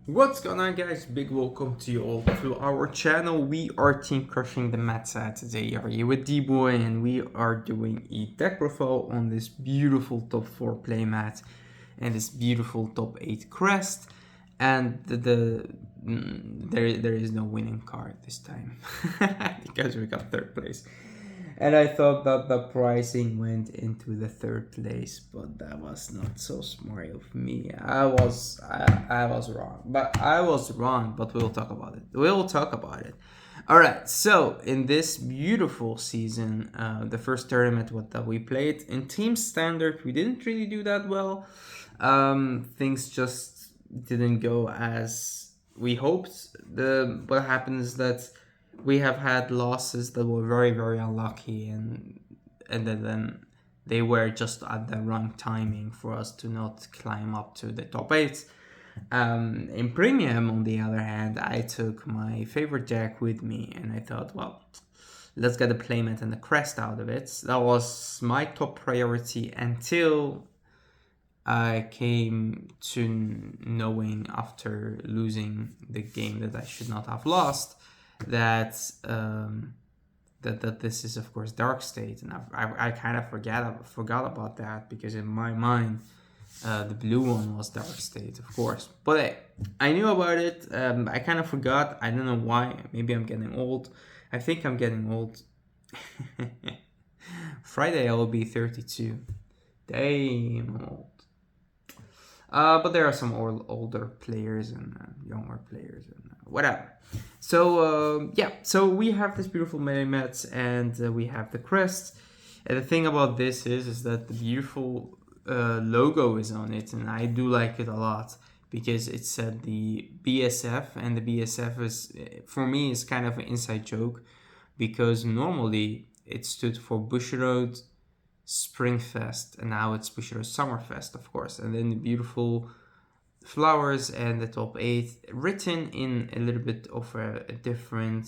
What's going on, guys? Big welcome to you all to our channel. We are team crushing the meta today. Are you with D-Boy, and we are doing a deck profile on this beautiful top 4 playmat and this beautiful top 8 crest. And there is no winning card this time because we got third place. And I thought that the pricing went into the third place, but that was not so smart of me. I was wrong, but we'll talk about it. All right, so in this beautiful season, the first tournament that we played in team standard, we didn't really do that well. Things just didn't go as we hoped. What happened is that we have had losses that were very, very unlucky, and then they were just at the wrong timing for us to not climb up to the top 8. In premium, on the other hand, I took my favorite deck with me, and I thought, well, let's get the playmat and the crest out of it. That was my top priority until I came to knowing, after losing the game that I should not have lost, that this is of course Dark State, and I kind of forgot about that, because in my mind the blue one was Dark State, of course, but I knew about it. I kind of forgot. I don't know why. Maybe I'm getting old. I think I'm getting old. Friday I will be 32. Damn old. But there are some older players and younger players and whatever. So yeah, so we have this beautiful mats, and we have the crest. And the thing about this is that the beautiful logo is on it, and I do like it a lot, because it said the BSF, and the BSF is, for me, is kind of an inside joke, because normally it stood for Bushiroad Springfest, and now it's Bushiroad Summerfest, of course. And then the beautiful flowers and the top 8 written in a little bit of a different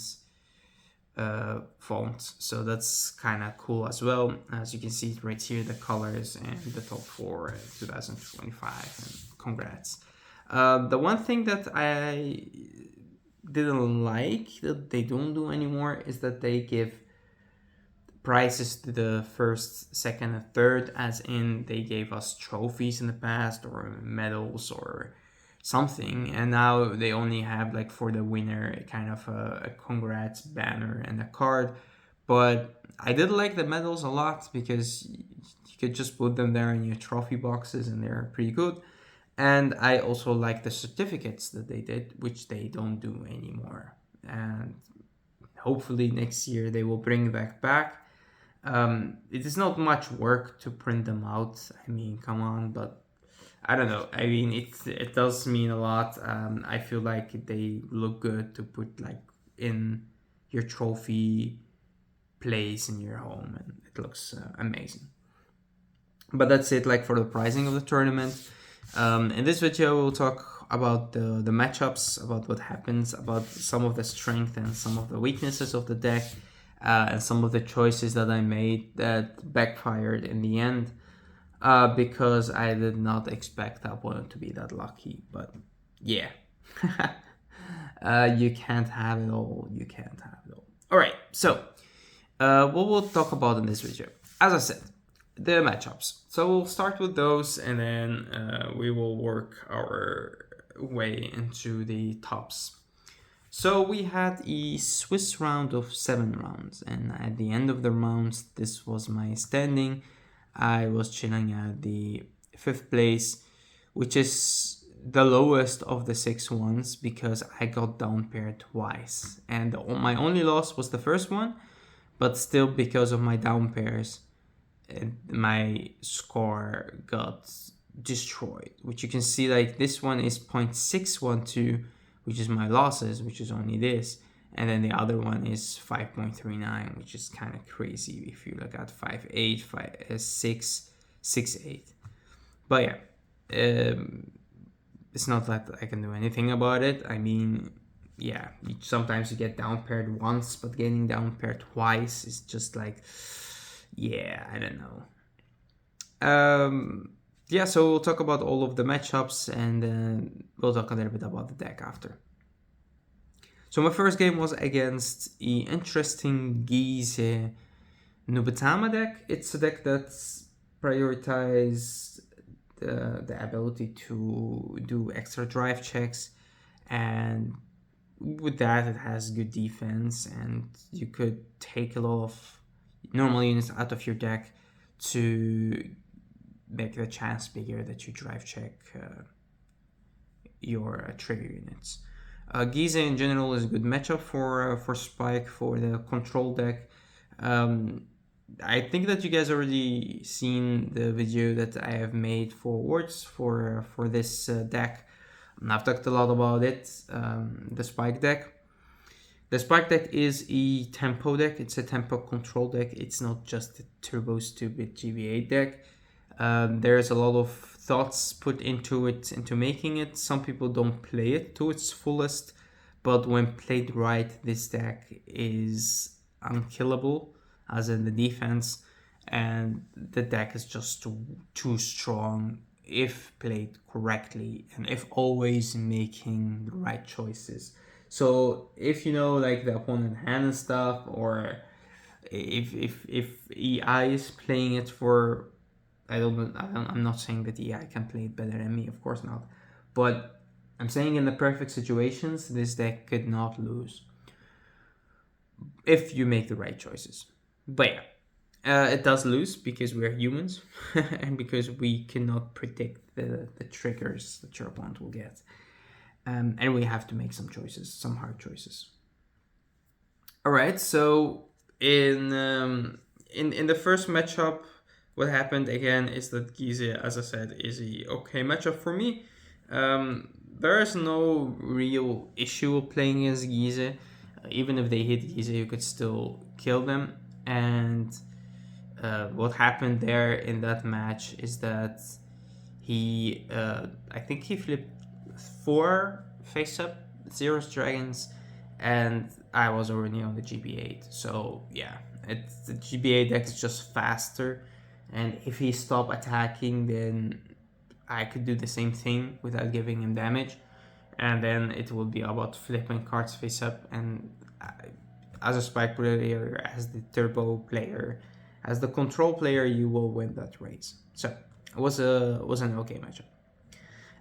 font, so that's kind of cool as well. As you can see right here, the colors and the top 4 2025, and congrats. The one thing that I didn't like that they don't do anymore is that they give prizes to the first, second, and third, as in they gave us trophies in the past, or medals, or something, and now they only have, like, for the winner, kind of a congrats banner and a card. But I did like the medals a lot, because you could just put them there in your trophy boxes, and they're pretty good. And I also like the certificates that they did, which they don't do anymore, and hopefully next year they will bring that back. It is not much work to print them out. I mean, come on, but I don't know. I mean, it does mean a lot. I feel like they look good to put, like, in your trophy place in your home, and it looks amazing. But that's it, like, for the pricing of the tournament. In this video, we'll talk about the matchups, about what happens, about some of the strength and some of the weaknesses of the deck, and some of the choices that I made that backfired in the end, because I did not expect that opponent to be that lucky. But yeah, you can't have it all. You can't have it all. All right, so what we'll talk about in this video, as I said, the matchups. So we'll start with those, and then we will work our way into the tops. So we had a Swiss round of 7 rounds, and at the end of the rounds, this was my standing. I was chilling at the 5th place, which is the lowest of the 6 ones, because I got down paired twice, and my only loss was the first one, but still, because of my down pairs, my score got destroyed, which you can see, like, this one is 0.612, which is my losses, which is only this, and then the other one is 5.39, which is kind of crazy if you look at 5.8, 5.6, 6.8. But yeah, it's not that I can do anything about it. I mean, yeah, sometimes you get down paired once, but getting down paired twice is just like, yeah, I don't know. yeah, so we'll talk about all of the matchups, and we'll talk a little bit about the deck after. So my first game was against the interesting Gize Nubatama deck. It's a deck that's prioritized the ability to do extra drive checks, and with that it has good defense, and you could take a lot of normal units out of your deck to make the chance bigger that you drive check your trigger units. Giza in general is a good matchup for Spike for the control deck. I think that you guys already seen the video that I have made for words for this deck. And I've talked a lot about it. The Spike deck. The Spike deck is a tempo deck. It's a tempo control deck. It's not just a turbo stupid GBA deck. There's a lot of thoughts put into it, into making it. Some people don't play it to its fullest, but when played right, this deck is unkillable, as in the defense, and the deck is just too strong if played correctly and if always making the right choices. So if you know like the opponent hand and stuff, or if EI is playing it for, I'm not saying that EI can play it better than me, of course not, but I'm saying in the perfect situations, this deck could not lose if you make the right choices. But yeah, it does lose because we're humans and because we cannot predict the triggers that your opponent will get. And we have to make some choices, some hard choices. All right, so in the first matchup, what happened again is that Gize, as I said, is a okay matchup for me. There is no real issue of playing against Gize. Even if they hit Gize, you could still kill them. And what happened there in that match is that he, I think he flipped 4 face-up Zero's Dragons, and I was already on the GB8. So yeah, the GB8 deck is just faster, and if he stopped attacking, then I could do the same thing without giving him damage, and then it will be about flipping cards face-up. And as a Spike player, as the turbo player, as the control player, you will win that race. So it was an okay matchup.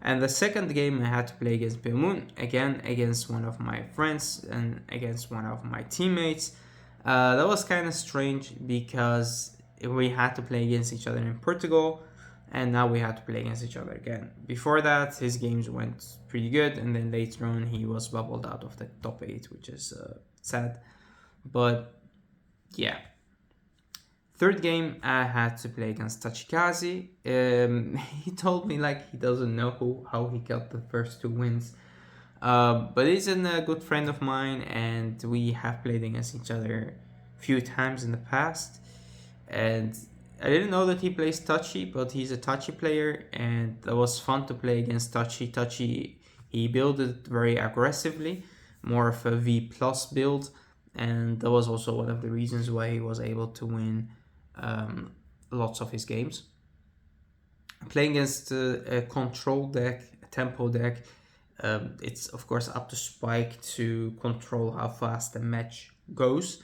And the second game I had to play against Moon, again against one of my friends and against one of my teammates. That was kind of strange because we had to play against each other in Portugal, and now we had to play against each other again. Before that, his games went pretty good, and then later on he was bubbled out of the top 8, which is sad. But yeah. Third game, I had to play against Tachikaze. He told me like he doesn't know how he got the first 2 wins. But he's a good friend of mine, and we have played against each other a few times in the past. And I didn't know that he plays Touchy, but he's a Touchy player, and it was fun to play against Touchy. Touchy, he built it very aggressively, more of a V plus build, and that was also one of the reasons why he was able to win lots of his games. Playing against a control deck, a tempo deck, it's of course up to Spike to control how fast the match goes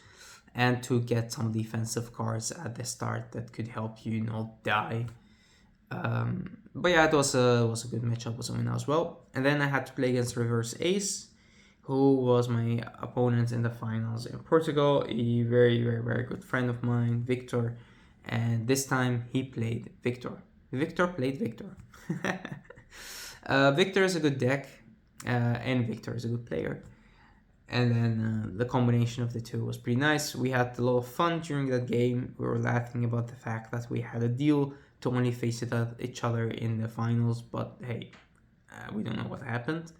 and to get some defensive cards at the start that could help you not die. But yeah, it was a good matchup, was a win as well. And then I had to play against Reverse Ace, who was my opponent in the finals in Portugal, a very, very, very good friend of mine, Victor. And this time he played Victor. Victor played Victor. Victor is a good deck, and Victor is a good player. And then the combination of the two was pretty nice. We had a lot of fun during that game. We were laughing about the fact that we had a deal to only face each other in the finals, but hey, we don't know what happened.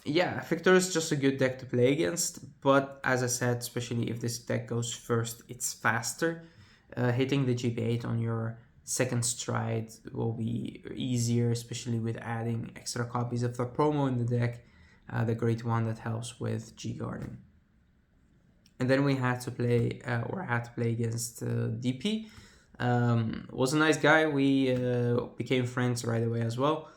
Yeah, Victor is just a good deck to play against, but as I said, especially if this deck goes first, it's faster. Hitting the GB8 on your second stride will be easier, especially with adding extra copies of the promo in the deck, the great one that helps with G Garden. And then we had to play, or I had to play against DP. Was a nice guy. We became friends right away as well.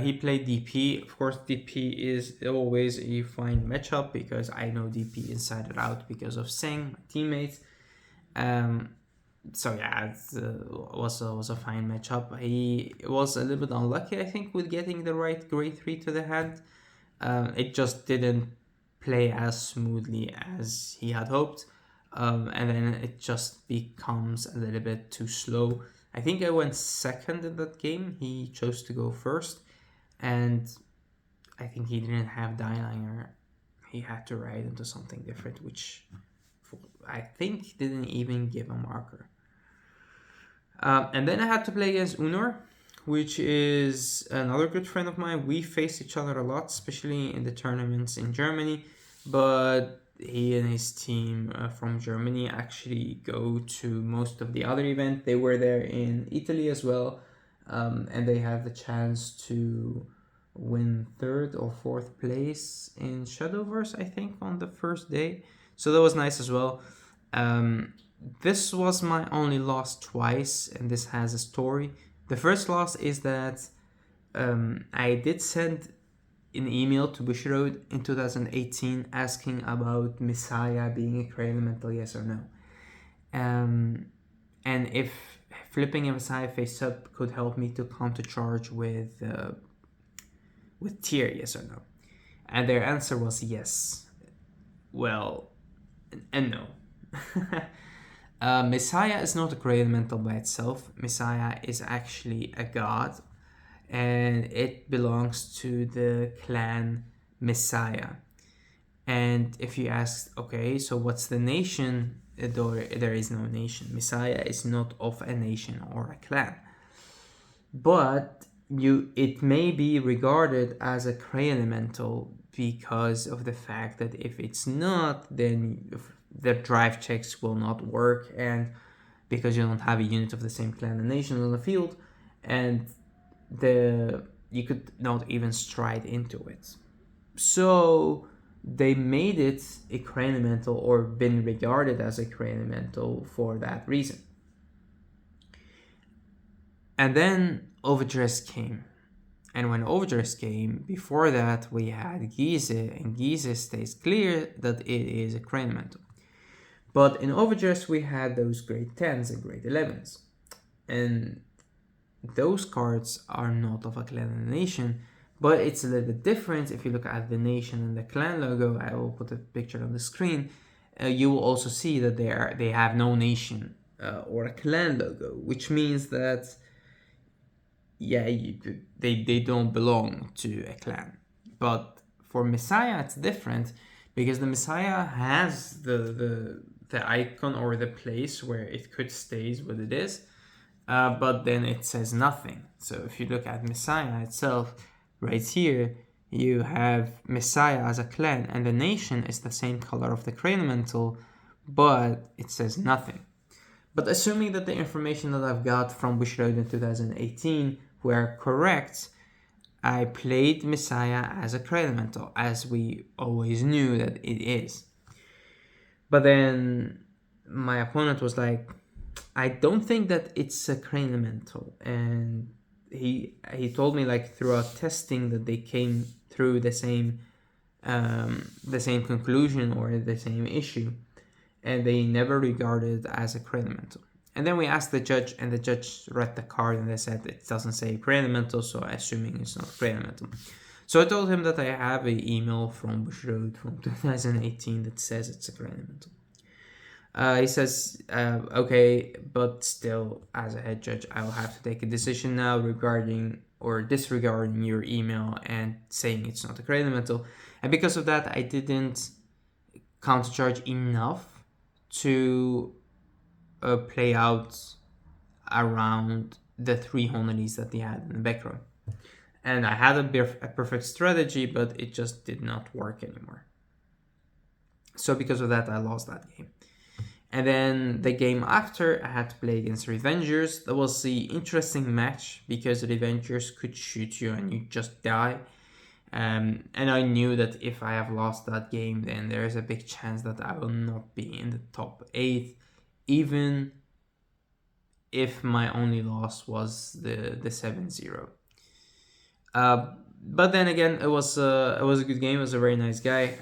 He played DP. Of course, DP is always a fine matchup because I know DP inside and out because of Sing, my teammates. So yeah, it was a fine matchup. He was a little bit unlucky, I think, with getting the right grade 3 to the hand. It just didn't play as smoothly as he had hoped. And then it just becomes a little bit too slow. I think I went second in that game. He chose to go first. And I think he didn't have Dyliner. He had to ride into something different, which I think didn't even give a marker. And then I had to play against Unor, which is another good friend of mine. We faced each other a lot, especially in the tournaments in Germany. But he and his team from Germany actually go to most of the other events. They were there in Italy as well. And they had the chance to win 3rd or 4th place in Shadowverse, I think, on the first day. So that was nice as well. This was my only loss twice, and this has a story. The first loss is that I did send an email to Bushiroad in 2018 asking about Messiah being a Cray Elemental, yes or no. And if flipping a Messiah face up could help me to countercharge with tier, yes or no. And their answer was yes. Well, and no. Messiah is not a Cray Elemental by itself. Messiah is actually a god, and it belongs to the clan Messiah. And if you ask, okay, so what's the nation? There is no nation. Messiah is not of a nation or a clan. But it may be regarded as a Cray Elemental because of the fact that if it's not, then the drive checks will not work, and because you don't have a unit of the same clan and nation on the field, and you could not even stride into it. So they made it a Cray Elemental, or been regarded as a Cray Elemental for that reason. And then Overdress came. And when Overdress came, before that we had Gize, and Gize stays clear that it is a Cray Elemental. But in Overdress we had those grade 10s and grade 11s. And those cards are not of a clan and nation, but it's a little bit different. If you look at the nation and the clan logo, I will put a picture on the screen, you will also see that they have no nation or a clan logo, which means that they don't belong to a clan. But for Messiah it's different, because the Messiah has the icon or the place where it could stays what it is, but then it says nothing. So if you look at Messiah itself, right here, you have Messiah as a clan, and the nation is the same color of the Cray Elemental, but it says nothing. But assuming that the information that I've got from Bushiroad in 2018 were correct, I played Messiah as a Cray Elemental, as we always knew that it is. But then my opponent was like, I don't think that it's a Cray Elemental, and he told me, like, throughout testing that they came through the same conclusion or the same issue, and they never regarded it as a Cray Elemental. And then we asked the judge, and the judge read the card, and they said it doesn't say Cray Elemental, so assuming it's not Cray Elemental. So I told him that I have an email from Bushiroad from 2018 that says it's a Cray Elemental. He says, okay, but still, as a head judge, I will have to take a decision now regarding or disregarding your email and saying it's not a Cray Elemental. And because of that, I didn't countercharge enough to play out around the 3 Honories that they had in the background. And I had a perfect strategy, but it just did not work anymore. So because of that, I lost that game. And then the game after, I had to play against Revengers. That was the interesting match because Revengers could shoot you and you just die. And I knew that if I have lost that game, then there is a big chance that I will not be in the top 8, even if my only loss was the 7-0. But then again, it was a good game. It was a very nice guy.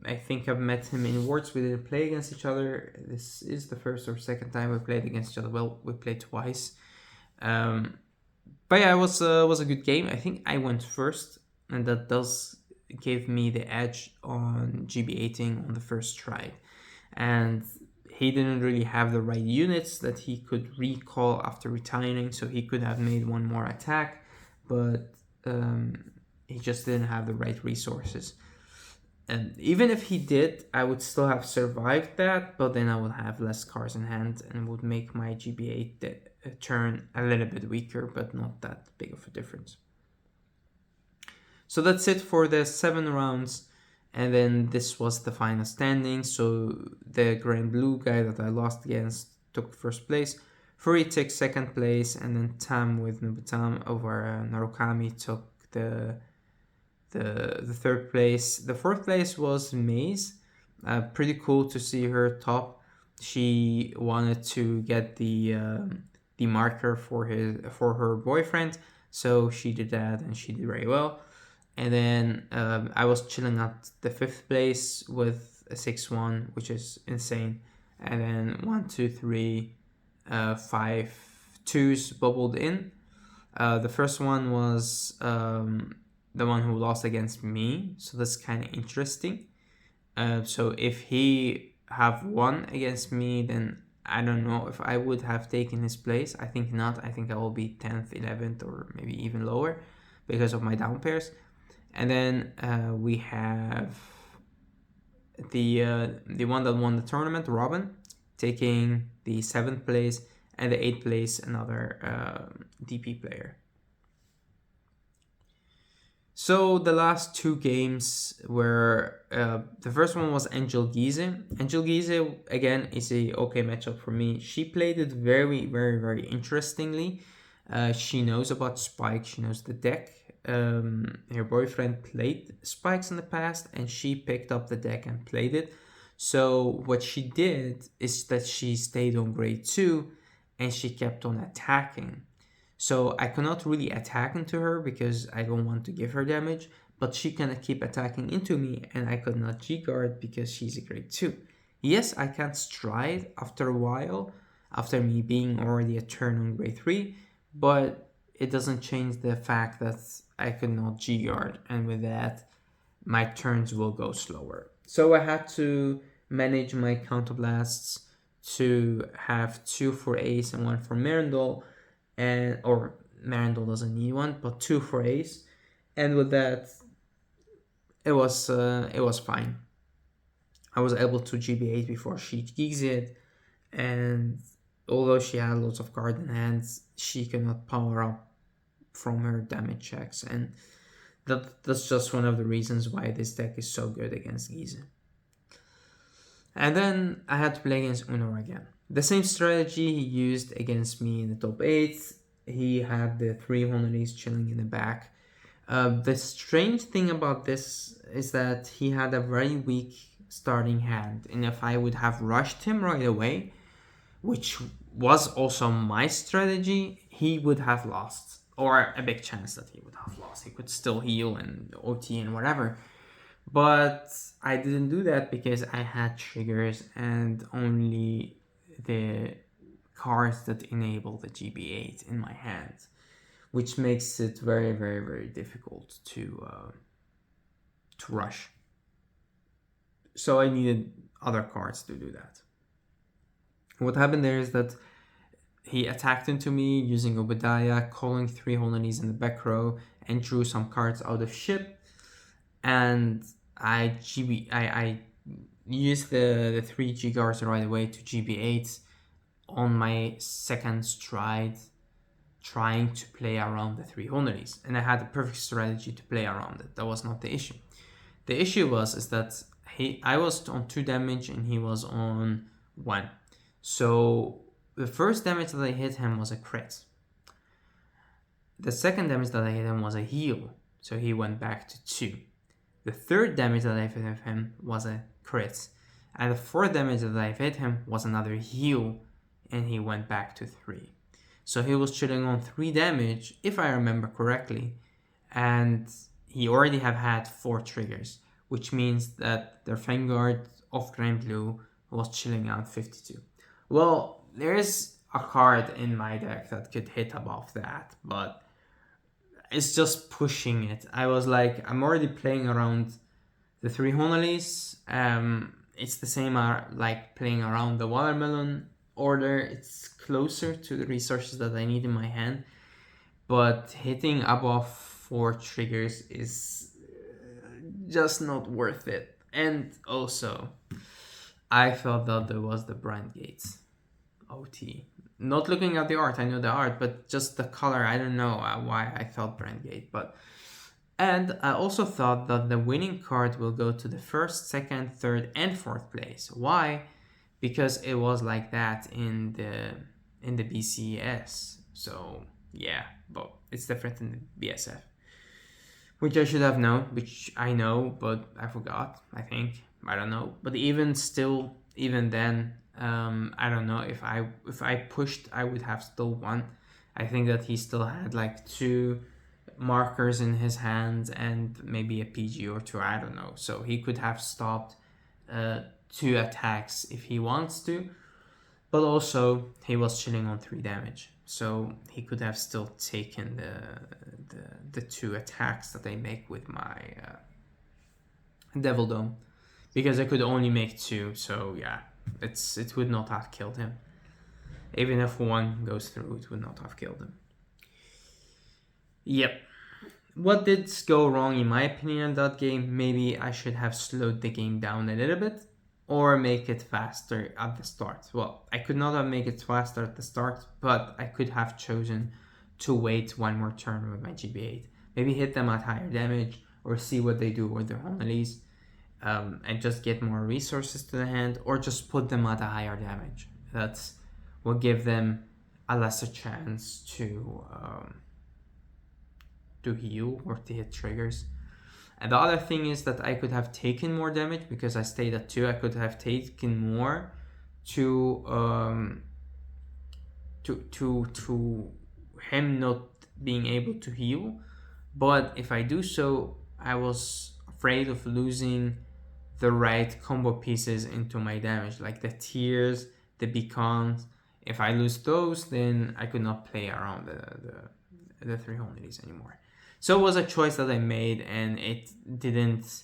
I think I've met him in Worlds. We didn't play against each other. This is the first or second time we played against each other. Well, we played twice. But yeah, it was a good game. I think I went first, and that does give me the edge on GB8ing on the first try. And he didn't really have the right units that he could recall after retiring, so he could have made one more attack, but he just didn't have the right resources. And even if he did, I would still have survived that, but then I would have less cards in hand and would make my GB8 turn a little bit weaker, but not that big of a difference. So that's it for the 7 rounds. And then this was the final standing. So the Grand Blue guy that I lost against took first place. Furi took second place, and then Tam with Nubatam over Narukami took the third place. The fourth place was Maze. Pretty cool to see her top. She wanted to get the marker for her boyfriend, so she did that, and she did very well. And then I was chilling at the fifth place with a 6-1, which is insane. And then 1, 2, 3, 5 twos bubbled in. The first one was the one who lost against me, so that's kind of interesting. So if he have won against me, then I don't know if I would have taken his place. I think not. I think I will be 10th, 11th, or maybe even lower because of my down pairs. And then we have the one that won the tournament, Robin, taking the 7th place, and the 8th place, another DP player. So the last two games were, the first one was Angel Gize. Angel Gize, again, is a okay matchup for me. She played it very, very, very interestingly. She knows about Spike, she knows the deck. Her boyfriend played Spikes in the past, and she picked up the deck and played it. So what she did is that she stayed on grade 2, and she kept on attacking. So I cannot really attack into her because I don't want to give her damage, but she can keep attacking into me, and I could not G-guard because she's a grade 2. Yes, I can stride after a while, after me being already a turn on grade 3, but it doesn't change the fact that I could not G-guard, and with that, my turns will go slower. So I had to manage my counterblasts to have 2 for Ace and 1 for Merendol, or Merendol doesn't need one, but 2 for Ace, and with that, it was fine. I was able to GB8 before she gigs it, and although she had lots of cards in hand, she cannot power up from her damage checks, and that's just one of the reasons why this deck is so good against Gize. And then I had to play against Unor again. The same strategy he used against me in the top 8. He had the 3 Honorees chilling in the back. The strange thing about this is that he had a very weak starting hand, and if I would have rushed him right away, which was also my strategy, he would have lost, or a big chance that he would have lost. He could still heal and OT and whatever, but I didn't do that because I had triggers and only the cards that enable the GB8 in my hand, which makes it very, very, very difficult to rush. So I needed other cards to do that. What happened there is that he attacked into me using Obadiah, calling 3 Holonies in the back row, and drew some cards out of ship. And I used the 3 G-guards right away to GB8 on my second stride, trying to play around the 3 Holonies. And I had a perfect strategy to play around it. That was not the issue. The issue is that I was on 2 damage and he was on 1. So the first damage that I hit him was a crit. The second damage that I hit him was a heal, so he went back to 2. The third damage that I hit him was a crit. And the fourth damage that I hit him was another heal and he went back to 3. So he was chilling on 3 damage, if I remember correctly, and he already have had 4 triggers, which means that their Vanguard of Grand Blue was chilling on 52. Well, there is a card in my deck that could hit above that, but it's just pushing it. I was like, I'm already playing around the 3 Honolys. It's the same like playing around the Watermelon order. It's closer to the resources that I need in my hand, but hitting above 4 triggers is just not worth it. And also, I felt that there was the Brand Gates OT. Not looking at the art, I know the art, but just the color, I don't know why I felt Brand Gate. And I also thought that the winning card will go to the first, second, third, and fourth place. Why? Because it was like that in the BCS. So yeah, but it's different in the BSF, which I should have known, which I know, but I forgot. I think, I don't know. But even then, I don't know if I pushed, I would have still won. I think that he still had like 2 markers in his hands and maybe a PG or 2. I don't know. So he could have stopped 2 attacks if he wants to, but also he was chilling on 3 damage, so he could have still taken the 2 attacks that I make with my Devil Dome, because I could only make 2. So yeah, it would not have killed him. Even if 1 goes through, it would not have killed him. Yep. What did go wrong in my opinion in that game? Maybe I should have slowed the game down a little bit, or make it faster at the start. Well, I could not have made it faster at the start, but I could have chosen to wait 1 more turn with my GB8. Maybe hit them at higher damage, or see what they do with their Homilies, and just get more resources to the hand, or just put them at a higher damage. That's will give them a lesser chance to heal or to hit triggers. And the other thing is that I could have taken more damage because I stayed at 2. I could have taken more to him not being able to heal. But if I do so, I was afraid of losing the right combo pieces into my damage, like the tears, the beacons. If I lose those, then I could not play around the 3 Homilies anymore. So it was a choice that I made, and it didn't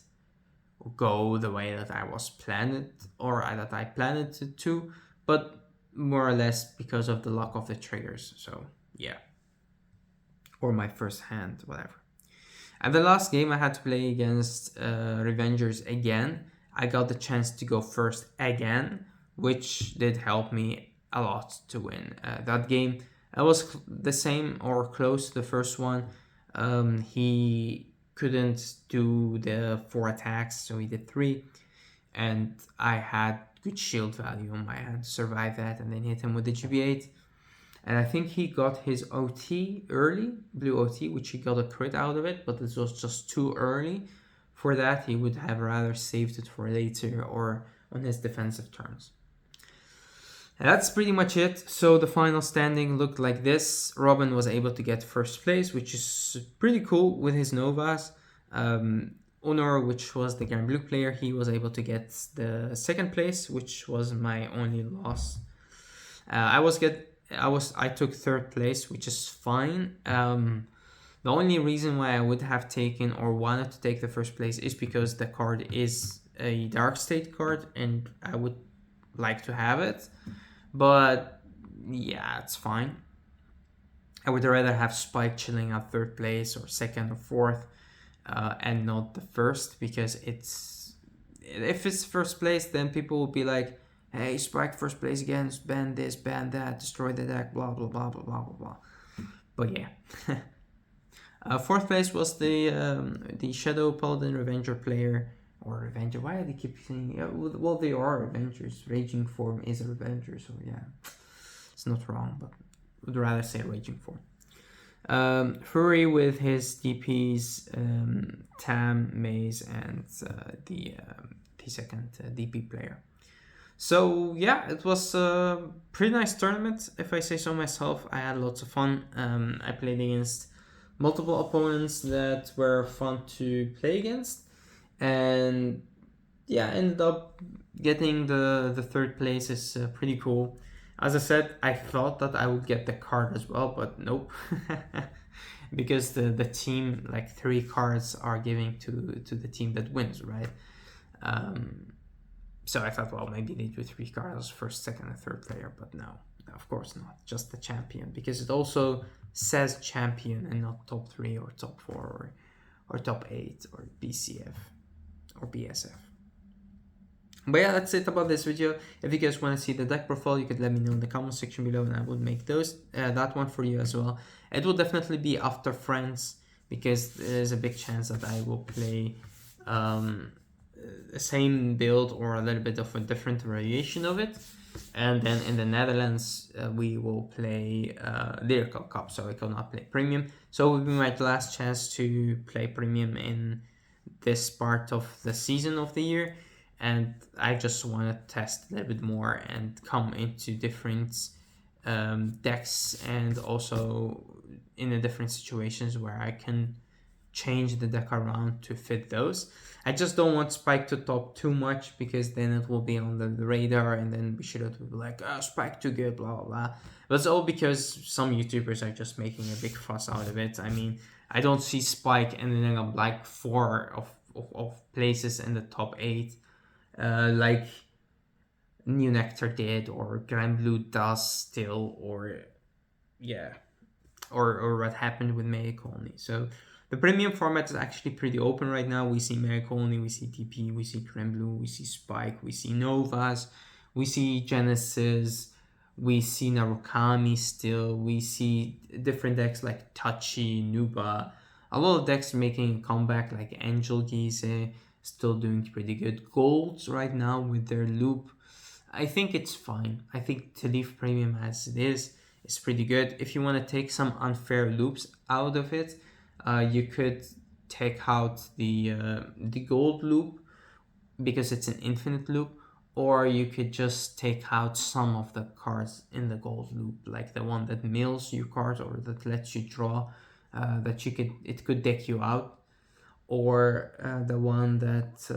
go the way that I was planned, or that I planned it to, but more or less because of the luck of the triggers. So yeah, or my first hand, whatever. And the last game I had to play against Revengers again. I got the chance to go first again, which did help me a lot to win that game. I was the same or close to the first one. He couldn't do the 4 attacks, so he did 3, and I had good shield value on my hand to survive that, and then hit him with the GB8. And I think he got his OT early, blue OT, which he got a crit out of it, but this was just too early for that. He would have rather saved it for later or on his defensive turns. And that's pretty much it. So the final standing looked like this. Robin was able to get first place, which is pretty cool with his Novas. Honor, which was the Grand Blue player, he was able to get the second place, which was my only loss. I took third place, which is fine. The only reason why I would have taken or wanted to take the first place is because the card is a Dark State card, and I would like to have it. But yeah, it's fine. I would rather have Spike chilling at third place or second or fourth, and not the first, because if it's first place, then people will be like, hey, Spike first place again, ban this, ban that, destroy the deck, blah blah blah blah blah blah blah. But yeah. Fourth place was the Shadow Paladin Revenger player, or Revenger. Why do they keep saying? Yeah, well, they are Revengers. Raging form is a Revenger, so yeah, it's not wrong, but would rather say Raging form. Furry with his DPs, Tam, Maze, and the second DP player. So yeah, it was a pretty nice tournament, if I say so myself. I had lots of fun. I played against multiple opponents that were fun to play against, and yeah, ended up getting the third place. Is pretty cool. As I said, I thought that I would get the card as well, but nope. Because the team, like 3 cards are giving to the team that wins, right? So I thought, well, maybe they do 3 cards, first, second, and third player, but no, of course not, just the champion, because it also says champion and not top 3 or top 4 or top 8 or BCF or BSF. But yeah, that's it about this video. If you guys want to see the deck profile, you could let me know in the comment section below, and I would make that one for you as well. It will definitely be after France, because there's a big chance that I will play the same build or a little bit of a different variation of it. And then in the Netherlands, we will play Lyrical Cup, so I cannot play Premium. So it will be my last chance to play Premium in this part of the season of the year. And I just want to test a little bit more and come into different decks, and also in the different situations where I can change the deck around to fit those. I just don't want Spike to top too much, because then it will be on the radar, and then we should be like, oh, Spike too good, blah blah blah. But it's all because some YouTubers are just making a big fuss out of it. I mean, I don't see Spike ending up like 4 of places in the top 8. Like New Nectar did, or Grand Blue does still, or yeah, or what happened with Mega Colony. So the premium format is actually pretty open right now. We see Mega Colony, we see TP, we see Grand Blue, we see Spike, we see Novas, we see Genesis, we see Narukami still, we see different decks like Tachi, Nuba, a lot of decks making a comeback like Angel Gise, still doing pretty good. Golds right now with their loop, I think it's fine. I think to leave premium as it is pretty good. If you want to take some unfair loops out of it, you could take out the gold loop, because it's an infinite loop, or you could just take out some of the cards in the gold loop, like the one that mills your cards or that lets you draw, that it could deck you out, or the one that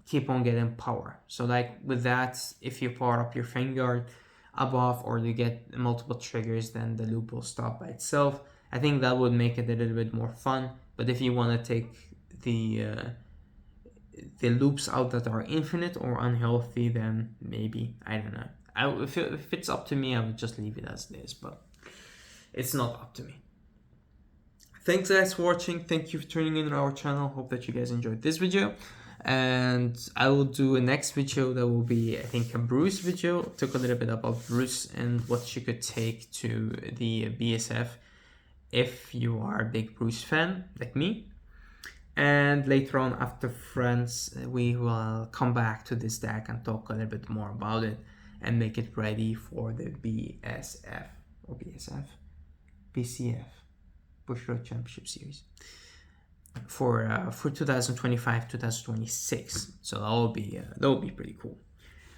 keep on getting power. So like with that, if you power up your Vanguard above, or you get multiple triggers, then the loop will stop by itself. I think that would make it a little bit more fun. But if you want to take the loops out that are infinite or unhealthy, then maybe, I don't know. If it's up to me, I would just leave it as it is, but it's not up to me. Thanks guys for watching. Thank you for tuning in to our channel. Hope that you guys enjoyed this video. And I will do a next video that will be, I think, a Bruce video. Talk a little bit about Bruce and what you could take to the BSF if you are a big Bruce fan like me. And later on, after France, we will come back to this deck and talk a little bit more about it and make it ready for the BSF or BCF. Bushiroad Championship Series for 2025-2026. So that will be pretty cool.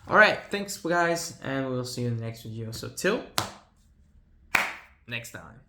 All right, thanks guys, and we'll see you in the next video. So till next time.